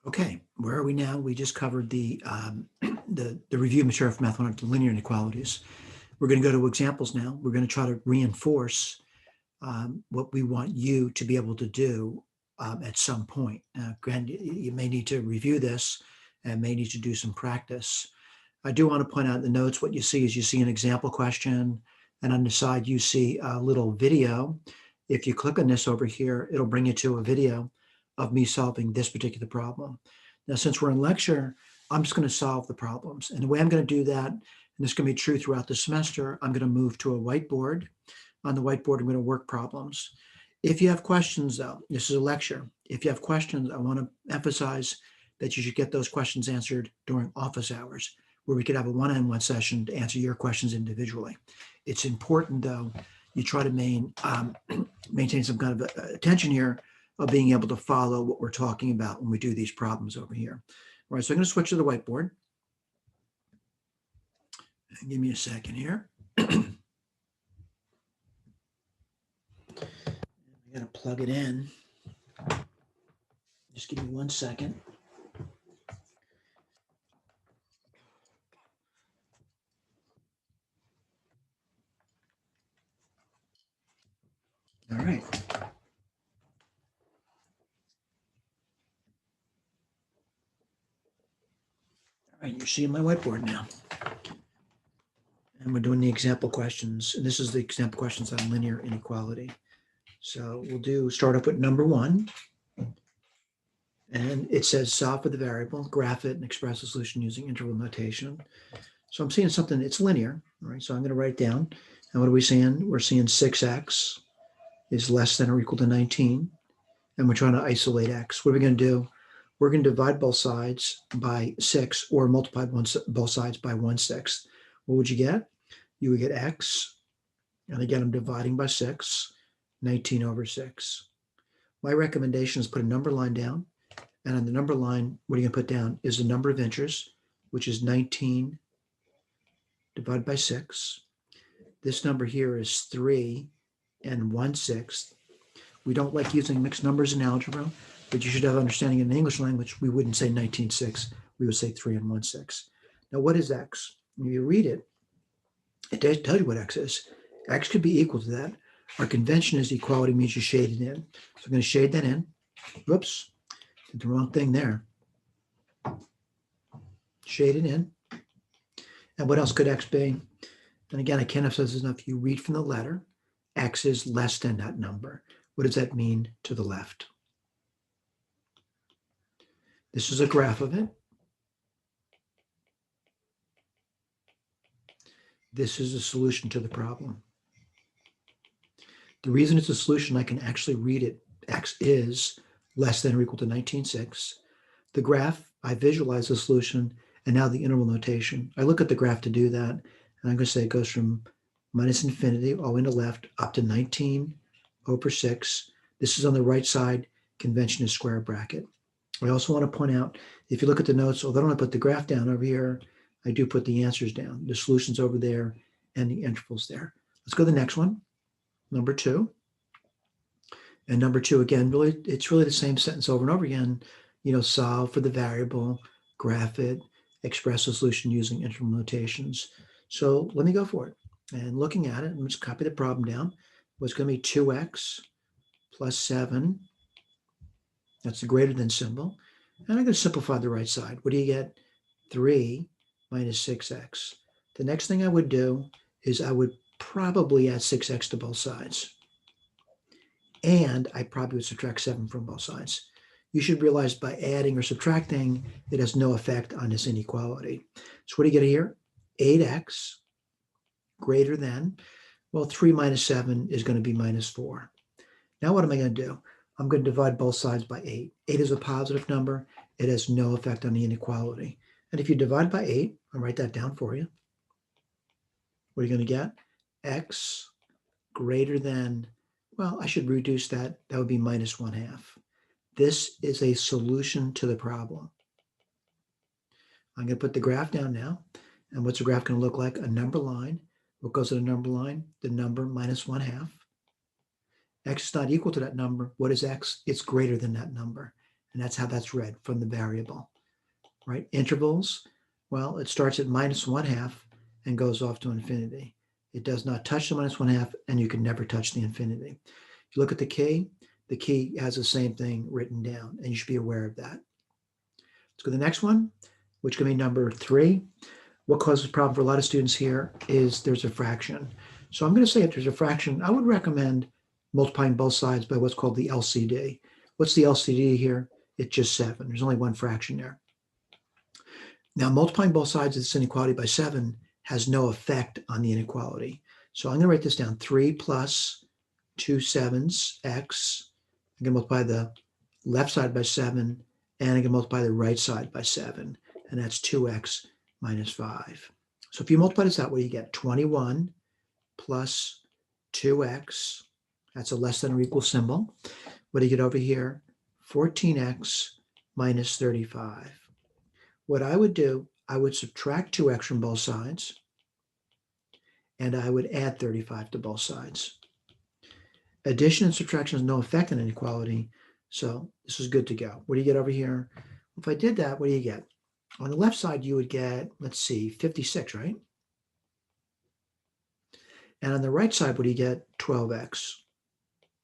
Okay, where are we now? We just covered the the review material for mathematical linear inequalities. We're going to go to examples now. We're going to try to reinforce what we want you to be able to do at some point. Granted, you may need to review this and may need to do some practice. I do want to point out in the notes, what you see is you see an example question, and on the side you see a little video. If you click on this over here, it'll bring you to a video of me solving this particular problem. Now, since we're in lecture, I'm just going to solve the problems. And the way I'm going to do that, and this is going to be true throughout the semester, I'm going to move to a whiteboard. On the whiteboard, I'm going to work problems. If you have questions, though, this is a lecture. If you have questions, I want to emphasize that you should get those questions answered during office hours, where we could have a one-on-one session to answer your questions individually. It's important, though, you try to maintain some kind of attention here of being able to follow what we're talking about when we do these problems over here. All right, so I'm going to switch to the whiteboard. Give me a second here. I'm going to plug it in. Just give me 1 second. All right. All right, you're seeing my whiteboard now. And we're doing the example questions. And this is the example questions on linear inequality. So we'll start up with number 1. And it says solve for the variable, graph it, and express the solution using interval notation. So I'm seeing something, it's linear, all right? So I'm going to write it down. And what are we seeing? We're seeing 6x is less than or equal to 19. And we're trying to isolate x. What are we going to do? We're going to divide both sides by 6 or multiply both sides by 1/6. What would you get? You would get x. And again, I'm dividing by 6, 19 over 6. My recommendation is put a number line down. And on the number line, what are you going to put down is the number of inches, which is 19 divided by 6. This number here is 3 and 1/6. We don't like using mixed numbers in algebra, but you should have understanding in the English language. We wouldn't say 19/6. We would say 3 and 1/6. Now, what is x? When you read it, it does tell you what x is. X could be equal to that. Our convention is equality means you shade it in. So I'm going to shade that in. Whoops, did the wrong thing there. Shade it in. And what else could x be? And again, I can't emphasize this enough. You read from the letter. X is less than that number. What does that mean to the left? This is a graph of it. This is a solution to the problem. The reason it's a solution, I can actually read it. X is less than or equal to 19/6. The graph, I visualize the solution, and now the interval notation. I look at the graph to do that, and I'm going to say it goes from minus infinity all the way to the left up to 19 over 6. This is on the right side. Convention is square bracket. I also want to point out, if you look at the notes, although I don't want to put the graph down over here, I do put the answers down, the solutions over there and the intervals there. Let's go to the next one, number 2. And number 2, again, really, it's really the same sentence over and over again. Solve for the variable, graph it, express the solution using interval notations. So let me go for it. And looking at it, I'm just copy the problem down. What's going to be 2x plus 7. That's the greater than symbol. And I'm going to simplify the right side. What do you get? 3 minus 6x. The next thing I would do is I would probably add 6x to both sides. And I probably would subtract 7 from both sides. You should realize by adding or subtracting, it has no effect on this inequality. So what do you get here? 8x greater than, well, 3 minus 7 is going to be minus 4. Now what am I going to do? I'm going to divide both sides by 8. 8 is a positive number. It has no effect on the inequality. And if you divide by 8, I'll write that down for you. What are you going to get? X greater than, well, I should reduce that. That would be minus 1/2. This is a solution to the problem. I'm going to put the graph down now. And what's the graph going to look like? A number line. What goes to the number line? The number minus 1/2. X is not equal to that number. What is x? It's greater than that number. And that's how that's read from the variable, right? Intervals, well, it starts at -1/2 and goes off to infinity. It does not touch the -1/2, and you can never touch the infinity. If you look at the key has the same thing written down, and you should be aware of that. Let's go to the next one, which can be number 3. What causes a problem for a lot of students here is there's a fraction. So I'm going to say if there's a fraction, I would recommend multiplying both sides by what's called the LCD. What's the LCD here? It's just 7. There's only one fraction there. Now, multiplying both sides of this inequality by 7 has no effect on the inequality. So I'm going to write this down. 3 plus 2 7s x. I'm going to multiply the left side by 7, and I'm going to multiply the right side by 7, and that's 2x minus 5. So if you multiply this out, what do you get? 21 plus 2x. That's a less than or equal symbol. What do you get over here? 14x minus 35. What I would do, I would subtract 2x from both sides, and I would add 35 to both sides. Addition and subtraction has no effect on inequality, so this is good to go. What do you get over here? If I did that, what do you get? On the left side, you would get, let's see, 56, right? And on the right side, what do you get? 12x.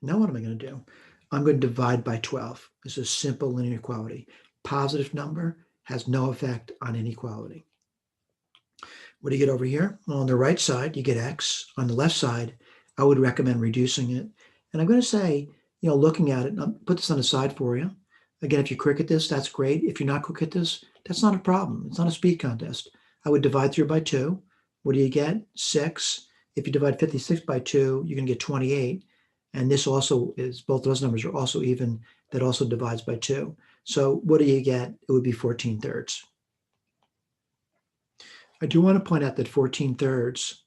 Now what am I going to do? I'm going to divide by 12. This is simple linear equality. Positive number has no effect on inequality. What do you get over here? Well, on the right side, you get x. On the left side, I would recommend reducing it. And I'm going to say, looking at it, I'll put this on the side for you. Again, if you quick at this, that's great. If you're not quick at this, that's not a problem. It's not a speed contest. I would divide through by 2. What do you get? 6. If you divide 56 by 2, you're going to get 28. And this also is, both those numbers are also even. That also divides by 2. So what do you get? It would be 14/3. I do want to point out that 14/3,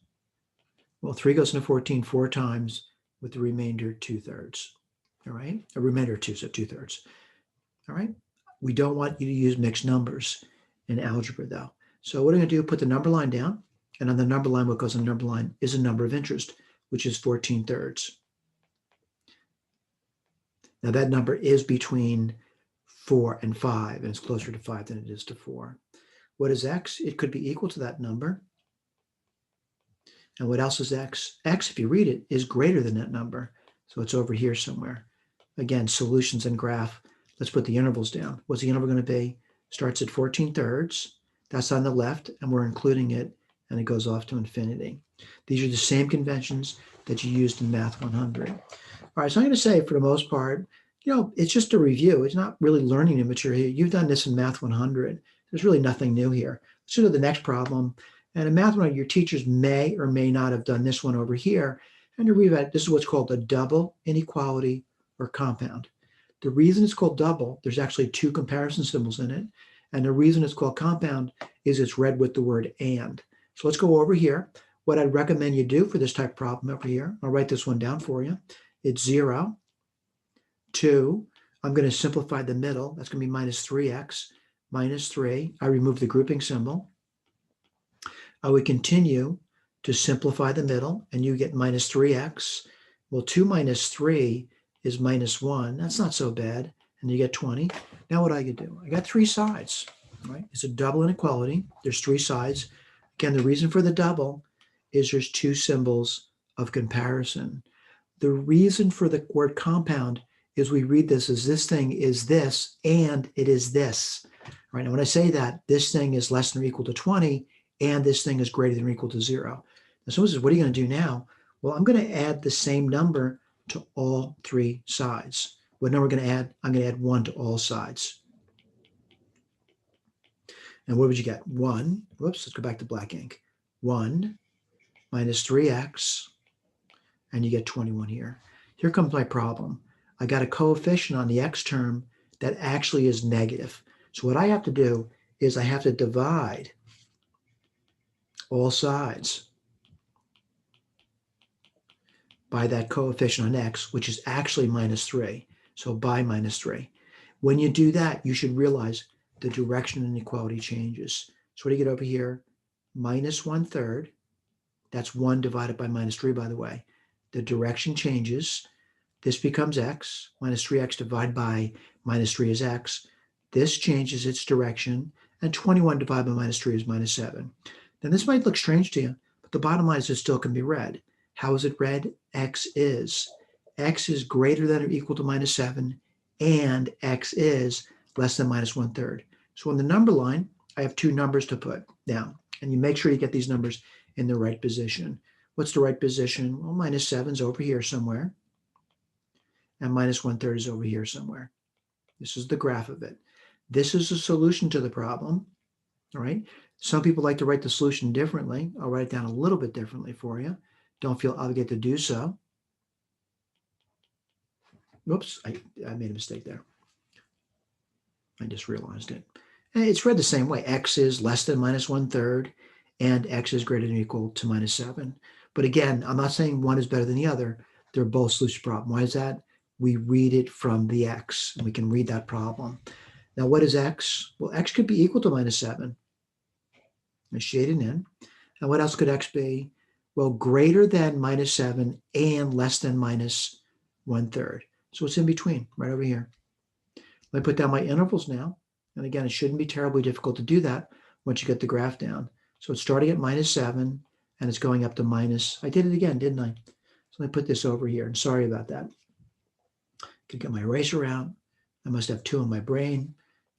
well, 3 goes into 14 4 times with the remainder 2/3. All right? A remainder of 2, so 2/3. All right? We don't want you to use mixed numbers in algebra, though. So what I'm going to do, put the number line down, and on the number line, what goes on the number line is a number of interest, which is 14/3. Now that number is between 4 and 5, and it's closer to 5 than it is to 4. What is x? It could be equal to that number. And what else is x? X, if you read it, is greater than that number. So it's over here somewhere. Again, solutions and graph. Let's put the intervals down. What's the interval going to be? Starts at 14/3. That's on the left, and we're including it, and it goes off to infinity. These are the same conventions that you used in Math 100. All right, so I'm going to say for the most part, it's just a review. It's not really learning new material here. You've done this in Math 100. There's really nothing new here. Let's go to the next problem. And in Math 100, your teachers may or may not have done this one over here. And to read that, this is what's called a double inequality or compound. The reason it's called double, there's actually 2 comparison symbols in it. And the reason it's called compound is it's read with the word and. So let's go over here. What I'd recommend you do for this type of problem over here, I'll write this one down for you. It's 0, 2. I'm going to simplify the middle. That's going to be minus 3x, minus 3. I remove the grouping symbol. I would continue to simplify the middle, and you get minus 3x. Well, 2 minus 3 is minus 1. That's not so bad. And you get 20. Now what I could do? I got 3 sides, right? It's a double inequality. There's 3 sides. Again, the reason for the double is there's 2 symbols of comparison. The reason for the word compound is we read this as this thing is this, and it is this. Right? Now, when I say that, this thing is less than or equal to 20, and this thing is greater than or equal to 0. Now, so what are you going to do now? Well, I'm going to add the same number to all 3 sides. What number am I going to add? I'm going to add 1 to all sides. And what would you get? 1, whoops, let's go back to black ink. 1 minus 3x, and you get 21 here. Here comes my problem. I got a coefficient on the x term that actually is negative. So what I have to do is I have to divide all sides by that coefficient on x, which is actually minus 3. So by minus 3. When you do that, you should realize the direction of inequality changes. So what do you get over here? Minus 1/3. That's 1 divided by minus 3, by the way. The direction changes. This becomes x. Minus 3x divided by minus 3 is x. This changes its direction. And 21 divided by minus 3 is minus 7. Now, this might look strange to you, but the bottom line is it still can be read. How is it read? X is. X is greater than or equal to minus 7, and x is less than minus 1/3. So on the number line, I have two numbers to put down. And you make sure you get these numbers in the right position. What's the right position? Well, minus 7 is over here somewhere. And minus 1/3 is over here somewhere. This is the graph of it. This is a solution to the problem. All right. Some people like to write the solution differently. I'll write it down a little bit differently for you. Don't feel obligated to do so. Whoops, I made a mistake there. I just realized it. And it's read the same way. X is less than minus 1/3, and x is greater than or equal to minus 7. But again, I'm not saying one is better than the other. They're both solution problem. Why is that? We read it from the x, and we can read that problem. Now, what is x? Well, x could be equal to minus 7. I shaded in. And what else could x be? Well, greater than minus 7 and less than minus 1/3. So it's in between, right over here. Let me put down my intervals now. And again, it shouldn't be terribly difficult to do that once you get the graph down. So it's starting at minus 7, and it's going up to minus. I did it again, didn't I? So let me put this over here. And sorry about that. Could get my eraser out. I must have 2 in my brain.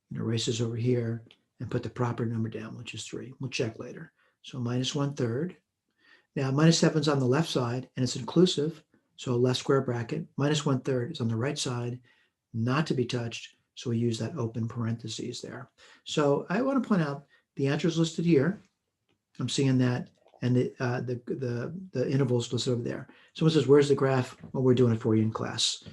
And erase this over here and put the proper number down, which is 3. We'll check later. So minus 1/3. Now, minus 7 is on the left side, and it's inclusive. So a left square bracket. Minus 1/3 is on the right side, not to be touched. So we use that open parentheses there. So I want to point out the answers listed here. I'm seeing that, and the intervals listed over there. Someone says, where's the graph? Well, we're doing it for you in class.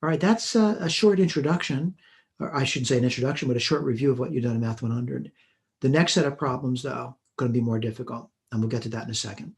All right, that's a short introduction, or I shouldn't say an introduction, but a short review of what you've done in Math 100. The next set of problems, though, going to be more difficult, and we'll get to that in a second.